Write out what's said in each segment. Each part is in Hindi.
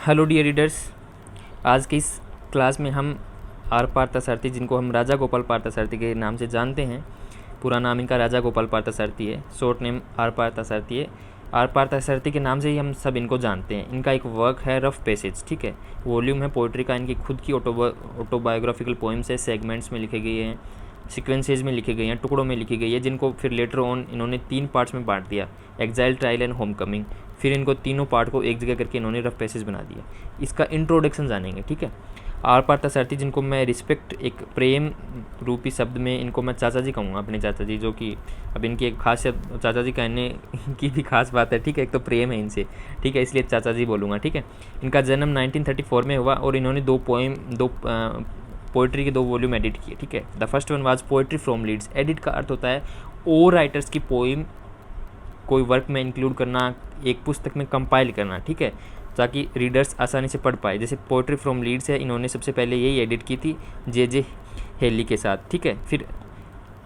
हेलो डियर रीडर्स, आज की इस क्लास में हम आर पार्थसारथी, जिनको हम राजा गोपाल पार्थसारथी के नाम से जानते हैं, पूरा नाम इनका राजा गोपाल पार्थसारथी है, शॉर्ट नेम आर पार्थसारथी है। आर पार्थसारथी के नाम से ही हम सब इनको जानते हैं। इनका एक वर्क है रफ पैसेज, ठीक है, वॉल्यूम है पोइट्री का। इनकी खुद की ऑटोबायोग्राफिकल पोइम्स है, सेगमेंट्स में लिखे गए हैं, सीक्वेंसेज में लिखी गई हैं, टुकड़ों में लिखी गई है, जिनको फिर लेटर ऑन इन्होंने 3 पार्ट्स में बांट दिया, exile, trial and home coming. फिर इनको तीनों पार्ट को एक जगह करके इन्होंने रफ पैसेज बना दिया। इसका इंट्रोडक्शन जानेंगे, ठीक है। आर पार्थसारथी, जिनको मैं रिस्पेक्ट एक प्रेम रूपी शब्द में इनको मैं चाचा जी कहूँगा, अपने चाचा जी, जो कि अब इनकी एक खास चाचा जी कहने की भी खास बात है, ठीक है। एक तो प्रेम है इनसे, ठीक है, इसलिए चाचा जी बोलूँगा, ठीक है। इनका जन्म 1934 में हुआ और इन्होंने दो पोइट्री के 2 वॉल्यूम एडिट किए, ठीक है। The first one was poetry from Leeds. Edit का अर्थ होता है और राइटर्स की पोइम कोई वर्क में इंक्लूड करना, एक पुस्तक में कंपाइल करना, ठीक है, ताकि रीडर्स आसानी से पढ़ पाए। जैसे पोइट्री फ्रॉम लीड्स है, इन्होंने सबसे पहले यही एडिट की थी जे हेली के साथ, ठीक है। फिर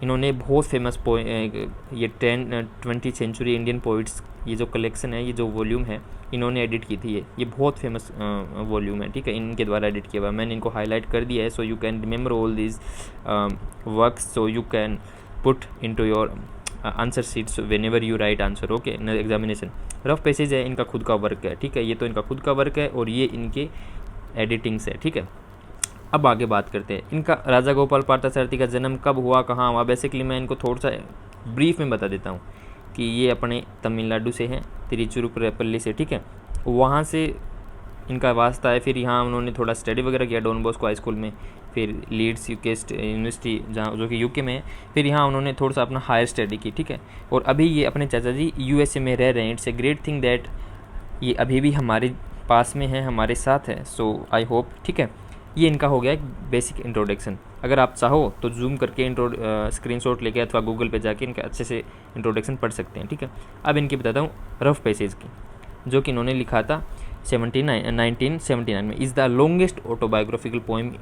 इन्होंने बहुत फेमस ये 20th सेंचुरी इंडियन पोइट्स, ये जो कलेक्शन है, ये जो वॉल्यूम है, इन्होंने एडिट की थी। ये बहुत फेमस वॉल्यूम है, ठीक है, इनके द्वारा एडिट किया हुआ। मैंने इनको हाईलाइट कर दिया है, so you can remember all this works, so you can put into your answer sheets whenever you right answer, okay, examination. Rough passage है, इनका खुद का वर्क है, ठीक है, ये तो इनका खुद का वर्क है और ये इनके एडिटिंग्स है, ठीक है। अब आगे बात करते हैं, इनका राजा गोपाल पार्थसारथी का जन्म कब हुआ, कहाँ हुआ। बेसिकली मैं इनको थोड़ा सा ब्रीफ में बता देता हूँ कि ये अपने तमिलनाडु से हैं, तिरुचिरापल्ली से, ठीक है, वहाँ से इनका वास्ता है। फिर यहाँ उन्होंने थोड़ा स्टडी वगैरह किया डॉन बॉस्को हाई स्कूल में, फिर लीड्स यूनिवर्सिटी जहाँ जो कि यूके में है, फिर यहाँ उन्होंने थोड़ा सा अपना हायर स्टडी की, ठीक है। और अभी ये अपने चाचा जी यूएसए में रह रहे हैं। It's a great thing that ये अभी भी हमारे पास में है, हमारे साथ है, सो आई होप, ठीक है। ये इनका हो गया एक बेसिक इंट्रोडक्शन। अगर आप चाहो तो जूम करके स्क्रीनशॉट लेके अथवा गूगल पे जाके इनका अच्छे से इंट्रोडक्शन पढ़ सकते हैं, ठीक है। अब इनकी बताता हूँ रफ पैसेज की, जो कि इन्होंने लिखा था 1979 में। Is the longest autobiographical poem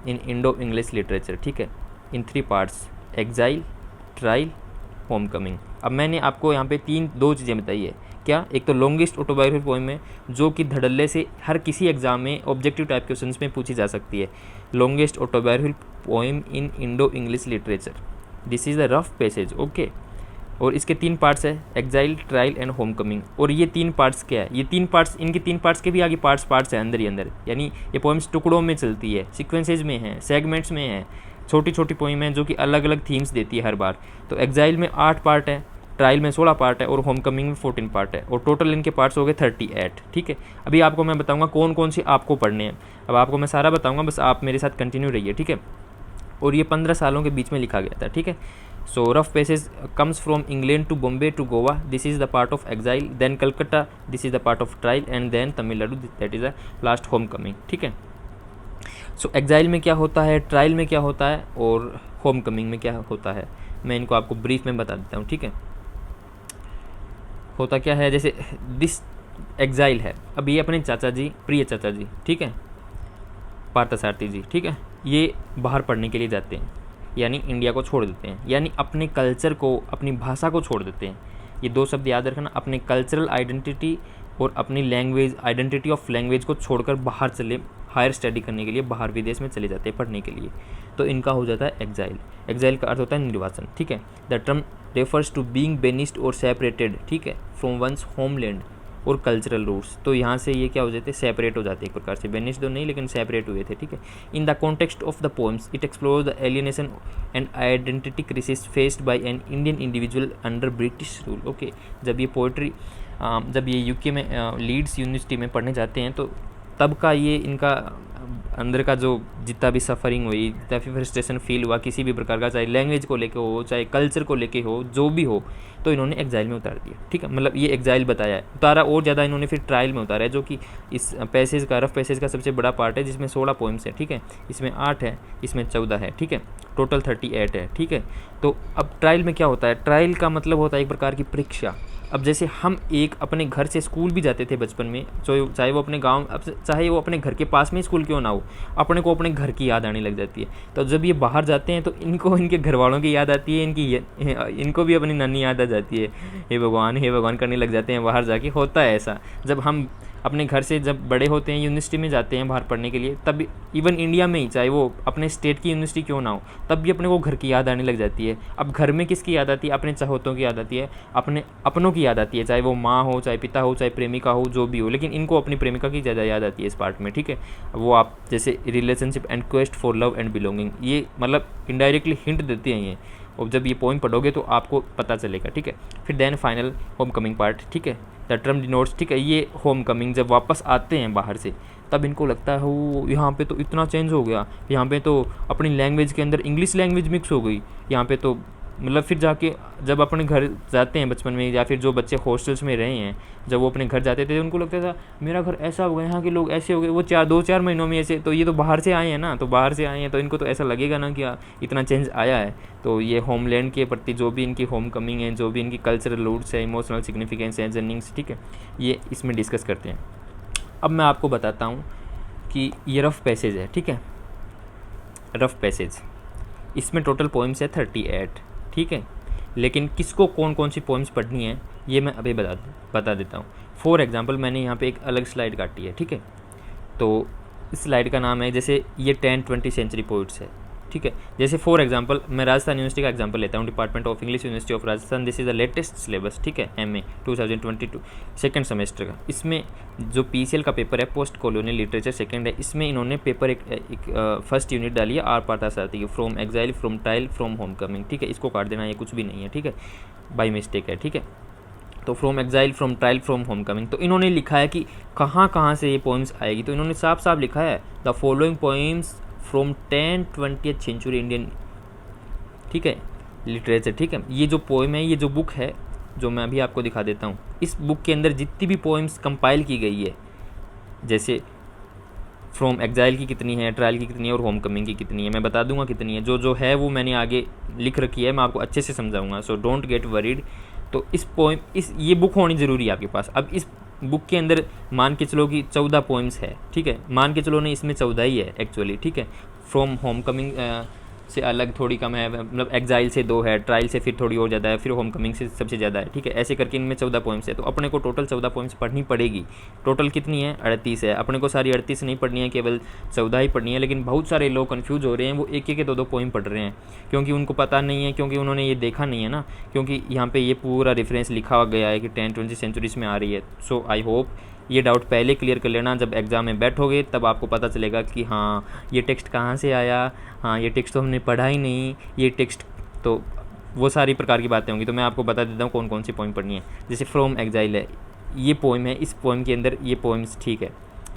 in Indo English literature, ठीक है, इन 3 parts, exile, trial, home coming. अब मैंने आपको यहाँ पे 2 चीज़ें बताई है। क्या? एक तो लॉन्गेस्ट ऑटोबायोग्राफिकल पोइम है, जो कि धड़ल्ले से हर किसी एग्जाम में ऑब्जेक्टिव टाइप क्वेश्चंस में पूछी जा सकती है। Longest autobiographical poem in Indo English literature, this is the rough passage, okay. और इसके 3 पार्ट्स है, exile, trial and home coming. और ये 3 पार्ट्स क्या है? ये 3 पार्ट्स, इनके 3 पार्ट्स के भी आगे पार्ट्स है अंदर ही अंदर, यानी ये पोइम्स टुकड़ों में चलती है, सीक्वेंसेज में है, सेगमेंट्स में है, छोटी छोटी पोइम है जो कि अलग अलग थीम्स देती है हर बार। तो एग्जाइल में 8 पार्ट है, ट्रायल में 16 पार्ट है और होम कमिंग में 14 पार्ट है, और टोटल इनके पार्ट्स हो गए 38, ठीक है। अभी आपको मैं बताऊंगा कौन कौन सी आपको पढ़ने हैं। अब आपको मैं सारा बताऊंगा, बस आप मेरे साथ कंटिन्यू रहिए, ठीक है। और ये 15 सालों के बीच में लिखा गया था, ठीक है। So rough passage comes from England to Bombay to Goa. This is the part of exile. Then Calcutta. This is the part of trial. And then Tamil Nadu. That is the last homecoming. ठीक है। So exile में क्या होता है, ट्रायल में क्या होता है और होम कमिंग में क्या होता है, मैं इनको आपको ब्रीफ में बता देता हूँ, ठीक है। होता क्या है, जैसे दिस एग्जाइल है, अब ये अपने चाचा जी, प्रिय चाचा जी, ठीक है, पार्थसारथी जी, ठीक है, ये बाहर पढ़ने के लिए जाते हैं, यानी इंडिया को छोड़ देते हैं, यानी अपने कल्चर को, अपनी भाषा को छोड़ देते हैं। ये 2 शब्द याद रखना, अपने कल्चरल आइडेंटिटी और अपनी लैंग्वेज, आइडेंटिटी ऑफ लैंग्वेज को छोड़कर बाहर चले, हायर स्टडी करने के लिए बाहर विदेश में चले जाते हैं पढ़ने के लिए। तो इनका हो जाता है एग्जाइल। एग्जाइल का अर्थ होता है निर्वासन, ठीक है। The term refers to being banished और सेपरेटेड, ठीक है, फ्रॉम वंस होमलैंड और कल्चरल रूट्स। तो यहाँ से ये क्या हो जाते हैं, सेपरेट हो जाते हैं एक प्रकार से, बेनिस्ड तो नहीं लेकिन सेपरेट हुए थे, ठीक है। In the context of the poems it explore the alienation and identity crisis faced by an Indian individual under British rule, okay. जब ये पोइट्री जब ये यूके में लीड्स यूनिवर्सिटी में पढ़ने जाते हैं, तो तब का ये इनका अंदर का जो जितना भी सफरिंग हुई, जितना भी फ्रस्ट्रेशन फील हुआ किसी भी प्रकार का, चाहे लैंग्वेज को लेके हो, चाहे कल्चर को लेके हो, जो भी हो, तो इन्होंने एग्जाइल में उतार दिया, ठीक है। मतलब ये एग्जाइल बताया है, उतारा और ज़्यादा इन्होंने फिर ट्रायल में उतारा है, जो कि इस पैसेज का, रफ पैसेज का सबसे बड़ा पार्ट है, जिसमें 16 पोइम्स है, ठीक है। इसमें 8 है, इसमें 14 है, ठीक है, टोटल 38 है, ठीक है। तो अब ट्रायल में क्या होता है, ट्रायल का मतलब होता है एक प्रकार की परीक्षा। अब जैसे हम एक अपने घर से स्कूल भी जाते थे बचपन में, चाहे वो अपने गांव, अब चाहे वो अपने घर के पास में स्कूल क्यों ना हो, अपने को अपने घर की याद आने लग जाती है। तो जब ये बाहर जाते हैं तो इनको इनके घर वालों की याद आती है, इनको भी अपनी नानी याद आ जाती है, हे भगवान करने लग जाते हैं बाहर जाके। होता है ऐसा, जब हम अपने घर से जब बड़े होते हैं, यूनिवर्सिटी में जाते हैं बाहर पढ़ने के लिए, तब इवन इंडिया में ही, चाहे वो अपने स्टेट की यूनिवर्सिटी क्यों ना हो, तब भी अपने को घर की याद आने लग जाती है। अब घर में किसकी याद आती है? अपने चाहतों की याद आती है, अपने अपनों की याद आती है, चाहे वो माँ हो, चाहे पिता हो, चाहे प्रेमिका हो, जो भी हो, लेकिन इनको अपनी प्रेमिका की ज़्यादा याद आती है इस पार्ट में, ठीक है। वो आप जैसे relationship and quest for love and belonging, ये मतलब इनडायरेक्टली हिंट देते हैं ये, और जब ये पोइम पढ़ोगे तो आपको पता चलेगा, ठीक है। फिर then final homecoming part, ठीक है, द टर्म डिनोट्स, ठीक है, ये होम कमिंग जब वापस आते हैं बाहर से, तब इनको लगता है हो यहाँ पे तो इतना चेंज हो गया, यहाँ पे तो अपनी लैंग्वेज के अंदर इंग्लिश लैंग्वेज मिक्स हो गई, यहाँ पे तो मतलब फिर जाके जब अपने घर जाते हैं बचपन में, या फिर जो बच्चे हॉस्टल्स में रहे हैं, जब वो अपने घर जाते थे उनको लगता था मेरा घर ऐसा हो गया, यहाँ के लोग ऐसे हो गए, वो 2-4 महीनों में ऐसे, तो ये तो बाहर से आए हैं ना, तो बाहर से आए हैं तो इनको तो ऐसा लगेगा ना कि इतना चेंज आया है। तो ये होमलैंड के प्रति जो भी इनकी होम कमिंग है, जो भी इनकी कल्चरल रूट्स है, इमोशनल सिग्निफिकेंस है, जर्निंग्स, ठीक है, ये इसमें डिस्कस करते हैं। अब मैं आपको बताता हूँ कि ये रफ पैसेज है, ठीक है, रफ पैसेज, इसमें टोटल पोइम्स है 38, ठीक है, लेकिन किसको कौन कौन सी पोइम्स पढ़नी है ये मैं अभी बता देता हूँ। फॉर एग्जांपल मैंने यहाँ पे एक अलग स्लाइड काटी है, ठीक है, तो इस स्लाइड का नाम है, जैसे ये 10-20 सेंचुरी पोइट्स है, ठीक है। जैसे फॉर एग्जांपल मैं राजस्थान यूनिवर्सिटी का एग्जांपल लेता हूँ, department of English, university of Rajasthan, this is the latest syllabus, ठीक है, MA 2022 सेकेंड सेमेस्टर का। इसमें जो PCL का पेपर है, पोस्ट कॉलोनियल लिटरेचर सेकेंड है, इसमें इन्होंने पेपर एक फर्स्ट यूनिट डाली है आर पार्थसारथी की, from exile, from trial, from home coming, ठीक है, इसको काट देना, ये कुछ भी नहीं है, ठीक है, बाई मिस्टेक है, ठीक है। तो from exile, from trial, from home coming, तो इन्होंने लिखा है कि कहाँ कहाँ से ये पोइम्स आएगी, तो इन्होंने साफ साफ लिखा है the following poems from 10-20th century Indian, ठीक है, लिटरेचर, ठीक है। ये जो पोइम है, ये जो बुक है जो मैं अभी आपको दिखा देता हूँ, इस बुक के अंदर जितनी भी पोइम्स कंपाइल की गई है, जैसे फ्रॉम एग्जाइल की कितनी है, ट्रायल की कितनी है, और होम कमिंग की कितनी है, मैं बता दूंगा कितनी है, जो है वो मैंने आगे लिख रखी है, मैं आपको अच्छे से समझाऊंगा, सो डोंट गेट वरीड। तो इस पोइम, ये बुक होनी ज़रूरी है आपके पास। अब इस बुक के अंदर मान के चलो कि 14 पोइम्स है, ठीक है, मान के चलो नहीं, इसमें 14 ही है एक्चुअली, ठीक है। फ्रॉम होम कमिंग से अलग थोड़ी कम है, मतलब एग्जाइल से 2 है, ट्रायल से फिर थोड़ी और ज़्यादा है, फिर होम कमिंग से सबसे ज़्यादा है, ठीक है, ऐसे करके इनमें 14 पोइम्स है। तो अपने को टोटल 14 पोइम्स पढ़नी पड़ेगी। टोटल कितनी है? 38 है। अपने को सारी 38 नहीं पढ़नी है, केवल 14 ही पढ़नी है। लेकिन बहुत सारे लोग कन्फ्यूज़ हो रहे हैं, वो एक एक 2-2 पोइम पढ़ रहे हैं, क्योंकि उनको पता नहीं है, क्योंकि उन्होंने ये देखा नहीं है ना, क्योंकि यहाँ पर ये पूरा रेफरेंस लिखा गया है कि 10-20 सेंचुरीज में आ रही है। सो आई होप ये डाउट पहले क्लियर कर लेना, जब एग्ज़ाम में बैठोगे तब आपको पता चलेगा कि हाँ ये टेक्स्ट कहाँ से आया, हाँ ये टेक्स्ट तो हमने पढ़ा ही नहीं, ये टेक्स्ट, तो वो सारी प्रकार की बातें होंगी। तो मैं आपको बता देता हूँ कौन कौन सी पोइम पढ़नी है। जैसे फ्रॉम एग्जाइल है, ये पोइम है, इस पोइम के अंदर ये पोइम्स, ठीक है,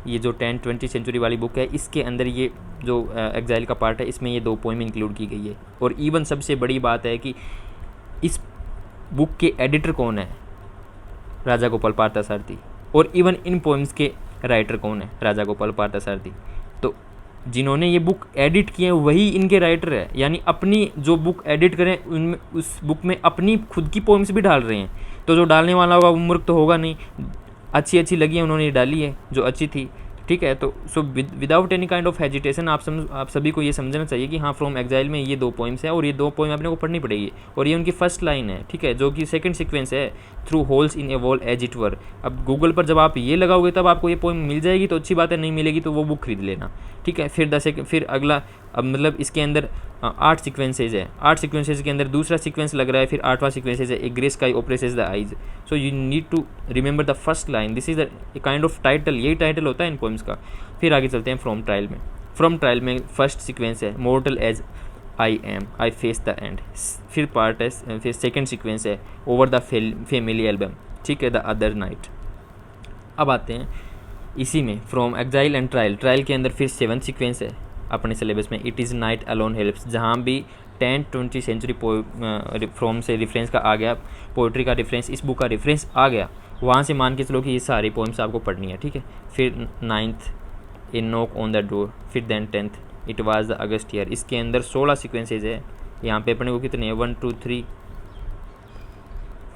ये जो 10-20 सेंचुरी वाली बुक है, इसके अंदर ये जो एग्जाइल का पार्ट है, इसमें ये 2 पोइम इंक्लूड की गई है। और इवन सबसे बड़ी बात है कि इस बुक के एडिटर कौन है? राजा गोपाल पार्थसारथी। और इवन इन पोइम्स के राइटर कौन है? राजा गोपाल पार्थसारथी। तो जिन्होंने ये बुक एडिट किए हैं वही इनके राइटर है, यानी अपनी जो बुक एडिट करें उनमें, उस बुक में अपनी खुद की पोइम्स भी डाल रहे हैं। तो जो डालने वाला होगा वो मूर्ख तो होगा नहीं, अच्छी लगी है उन्होंने डाली है जो अच्छी थी, ठीक है। तो so without any kind of hesitation आप सभी को ये समझना चाहिए कि हाँ फ्रॉम एग्जाइल में ये 2 पोइम्स है, और ये 2 पोइम अपने को पढ़नी पड़ेगी, और ये उनकी फर्स्ट लाइन है, ठीक है, जो कि सेकंड सीक्वेंस है, through holes in a wall as it were. अब गूगल पर जब आप ये लगाओगे तब आपको ये पोइम मिल जाएगी, तो अच्छी बात है, नहीं मिलेगी तो वो बुक खरीद लेना, ठीक है। फिर अगला, अब मतलब इसके अंदर 8 सीक्वेंसेज है, 8 सीक्वेंसेज के अंदर दूसरा सीक्वेंस लग रहा है, फिर 8वां सीक्वेंसेज है, a grey sky oppresses the eyes. So you need to remember the first line, this is the kind of title, यही टाइटल होता है इन पोइम्स का। फिर आगे चलते हैं फ्रॉम ट्रायल में। फ्रॉम ट्रायल में फर्स्ट सीक्वेंस है, mortal as I am, I face the end. फिर पार्ट है, फिर सेकेंड सीक्वेंस है, ओवर द फैमिली एल्बम, ठीक है, द अदर नाइट। अब आते हैं इसी में from exile and trial. Trial के अंदर फिर 7th सीक्वेंस है अपने सिलेबस में, it is night alone helps, जहाँ भी 10-20 सेंचुरी फ्रॉम से रेफरेंस का आ गया, पोइट्री का रेफरेंस, इस बुक का रेफरेंस आ गया, वहाँ से मान के चलो कि ये सारी पोइम्स आपको पढ़नी है, ठीक है। फिर 9th, a knock on the door. फिर then 10th, it was the August year. इसके अंदर 16 सीक्वेंसेज है। यहाँ पे अपने को कितने हैं? 1 2 3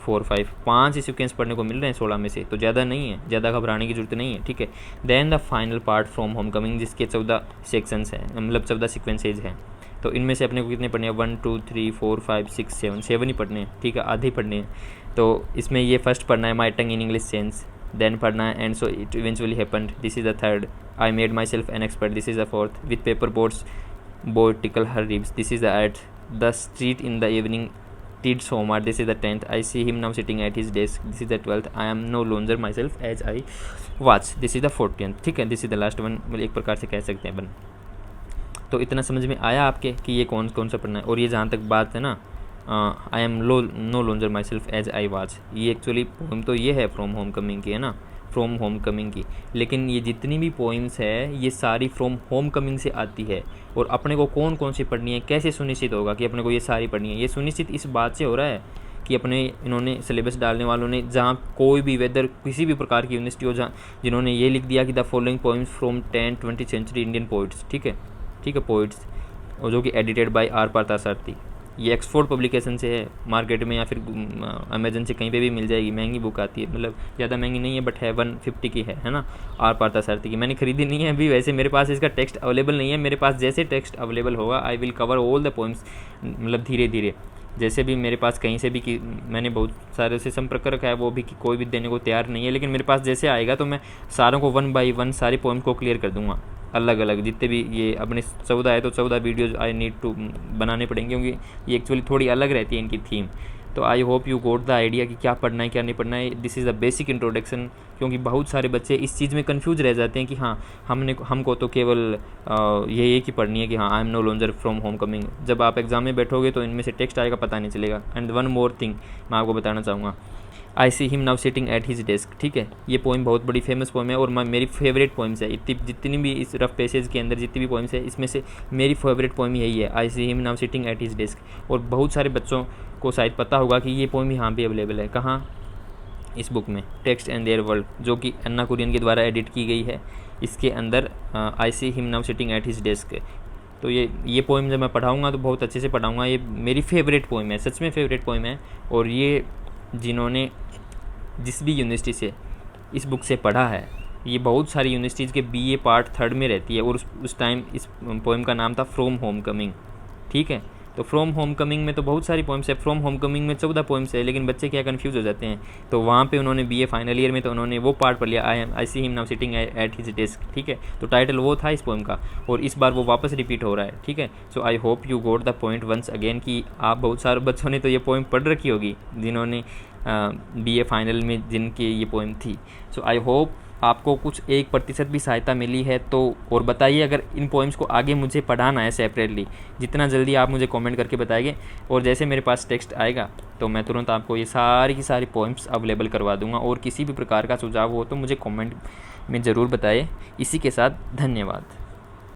4 5 5 ही सीक्वेंस पढ़ने को मिल रहे हैं 16 में से, तो ज़्यादा नहीं है, ज़्यादा घबराने की जरूरत नहीं है, ठीक है। Then the final part from home coming, जिसके 14 सेक्शंस हैं, मतलब 14 सीक्वेंसेज हैं। तो इनमें से अपने को कितने पढ़ने हैं? 1 2 3 4 5 6 7 ही पढ़ने हैं, ठीक है, आधे ही पढ़ने हैं। तो इसमें ये फर्स्ट पढ़ना है, my tongue in English sense, then padna and so it eventually happened. This is the third. I made myself an expert. This is the fourth. With paper boards boy tickle her ribs. This is the eighth. The street in the evening tids Homer. This is the 10th. I see him now sitting at his desk. This is the 12th. I am no longer myself as I was. This is the 14th. ठीक है, this is the last one. मतलब एक प्रकार से कह सकते हैं अपन। तो इतना समझ में आया आपके कि ये कौन कौन सा पढ़ना है। और ये जहाँ तक बात है ना, I am no longer myself as I was, ये एक्चुअली पोइम तो ये है फ्रॉम होम कमिंग की, है ना, फ्रॉम होम कमिंग की। लेकिन ये जितनी भी पोइम्स है ये सारी फ्रॉम होम कमिंग से आती है। और अपने को कौन कौन सी पढ़नी है, कैसे सुनिश्चित होगा कि अपने को ये सारी पढ़नी है? ये सुनिश्चित इस बात से हो रहा है कि अपने इन्होंने सिलेबस डालने वालों ने जहाँ कोई भी वेदर किसी भी प्रकार की यूनिवर्सिटी हो जहाँ जिन्होंने ये लिख दिया कि the following poems from 10-20 century Indian poets, ठीक है पोइट्स, और जो कि एडिटेड बाय आर पार्थसारथी। ये एक्सफोर्ड पब्लिकेशन से है, मार्केट में या फिर अमेजन से कहीं पे भी मिल जाएगी। महंगी बुक आती है, मतलब ज़्यादा महंगी नहीं है, बट है 150 की है ना, आर पार्थसारथी की। मैंने खरीदी नहीं है अभी, वैसे मेरे पास इसका टेक्स्ट अवेलेबल नहीं है। मेरे पास जैसे टेक्स्ट अवेलेबल होगा I will cover all the poems, मतलब धीरे धीरे। जैसे भी मेरे पास कहीं से भी कि मैंने बहुत सारे से संपर्क कर रखा है, वो भी कि कोई भी देने को तैयार नहीं है, लेकिन मेरे पास जैसे आएगा तो मैं सारों को 1 बाई 1 सारी पोइम को क्लियर कर दूंगा, अलग अलग जितने भी। ये अपने 14 है तो 14 वीडियोज़ आई नीड टू बनाने पड़ेंगे, क्योंकि ये एक्चुअली थोड़ी अलग रहती है इनकी थीम। तो आई hope you got the idea कि क्या पढ़ना है क्या नहीं पढ़ना है। This is the basic introduction, क्योंकि बहुत सारे बच्चे इस चीज़ में कंफ्यूज रह जाते हैं कि हाँ हमको तो केवल ये एक ही पढ़नी है कि हाँ I am no longer from home coming. जब आप एग्जाम में बैठोगे तो इनमें से टेक्स्ट आएगा, पता नहीं चलेगा। एंड वन मोर थिंग मैं आपको बताना चाहूँगा, I see him now sitting at his desk, ठीक है। ये पोइम बहुत बड़ी फेमस पोइम है और मेरी फेवरेट पोइम्स है। जितनी भी इस रफ पैसेज के अंदर जितनी भी पोइम्स है, इसमें से मेरी फेवरेट पोइम यही है, I see him now sitting at his desk. और बहुत सारे बच्चों को शायद पता होगा कि ये पोइम यहाँ पे अवेलेबल है, कहाँ, इस बुक में, टेक्स्ट एंड देयर वर्ल्ड, जो कि अन्ना कुरियन के द्वारा एडिट की गई है। इसके अंदर I see him now sitting at his desk. तो ये पोइम जब मैं पढ़ाऊँगा तो बहुत अच्छे से पढ़ाऊँगा। ये मेरी फेवरेट पोइम है, सच में फेवरेट पोइम है। और ये जिन्होंने जिस भी यूनिवर्सिटी से इस बुक से पढ़ा है, ये बहुत सारी यूनिवर्सिटीज़ के BA पार्ट 3rd में रहती है। और उस टाइम इस पोइम का नाम था फ्रॉम होम कमिंग, ठीक है। तो फ्रॉम होम कमिंग में तो बहुत सारी पोइम्स है, फ्रॉम होम कमिंग में 14 पोइम्स है, लेकिन बच्चे क्या कंफ्यूज हो जाते हैं। तो वहाँ पे उन्होंने BA फाइनल ईयर में तो उन्होंने वो पार्ट पढ़ लिया, I see him now sitting at his desk, ठीक है। तो टाइटल वो था इस पोइम का, और इस बार वो वापस रिपीट हो रहा है, ठीक है। So I hope you got the point once again कि आप बहुत सारे बच्चों ने तो ये पोइम पढ़ रखी होगी जिन्होंने BA फाइनल में जिनकी ये पोइम थी। सो आई होप आपको कुछ 1% भी सहायता मिली है तो। और बताइए अगर इन पोइम्स को आगे मुझे पढ़ाना है सेपरेटली, जितना जल्दी आप मुझे कमेंट करके बताइए। और जैसे मेरे पास टेक्स्ट आएगा तो मैं तुरंत आपको ये सारी की सारी पोइम्स अवेलेबल करवा दूंगा। और किसी भी प्रकार का सुझाव हो तो मुझे कमेंट में ज़रूर बताइए। इसी के साथ धन्यवाद।